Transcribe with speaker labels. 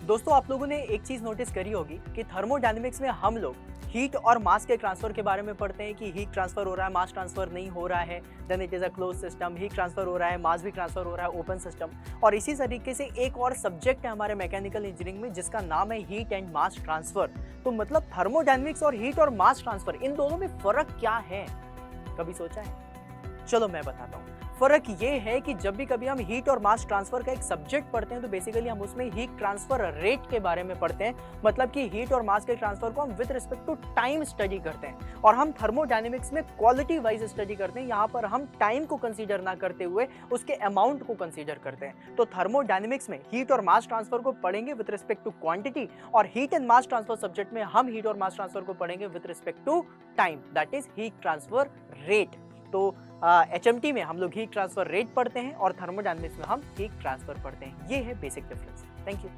Speaker 1: दोस्तों, आप लोगों ने एक चीज नोटिस करी होगी कि थर्मोडायनेमिक्स में हम लोग हीट और मास के ट्रांसफर के बारे में पढ़ते हैं कि हीट ट्रांसफर हो रहा है, मास ट्रांसफर नहीं हो रहा है, then it is a close system. Heat transfer हो रहा है, मास भी ट्रांसफर हो रहा है, ओपन सिस्टम। और इसी तरीके से एक और सब्जेक्ट है हमारे मैकेनिकल इंजीनियरिंग में जिसका नाम है हीट एंड मास ट्रांसफर। तो मतलब थर्मोडायनेमिक्स और हीट और मास ट्रांसफर, इन दोनों में फर्क क्या है, कभी सोचा है? चलो मैं बताता हूँ। फर्क ये है कि जब भी कभी हम हीट और मास ट्रांसफर का एक सब्जेक्ट पढ़ते हैं तो बेसिकली हम उसमें हीट ट्रांसफर रेट के बारे में पढ़ते हैं। मतलब कि हीट और मास के ट्रांसफर को हम with respect to time study करते हैं। और हम थर्मोडायनेमिक्स में क्वालिटी वाइज स्टडी करते हैं। यहाँ पर हम टाइम को कंसीडर ना करते हुए उसके अमाउंट को कंसीडर करते हैं। तो थर्मोडायनेमिक्स में हीट और मास ट्रांसफर को पढ़ेंगे विद रिस्पेक्ट टू क्वांटिटी, और heat and mass transfer subject में हम हीट और मास ट्रांसफर को पढ़ेंगे with respect to time, that is heat transfer rate. तो HMT में हम लोग हीट ट्रांसफर रेट पढ़ते हैं और थर्मोडायनेमिक्स में हम हीट ट्रांसफर पढ़ते हैं। ये है बेसिक डिफरेंस। Thank you.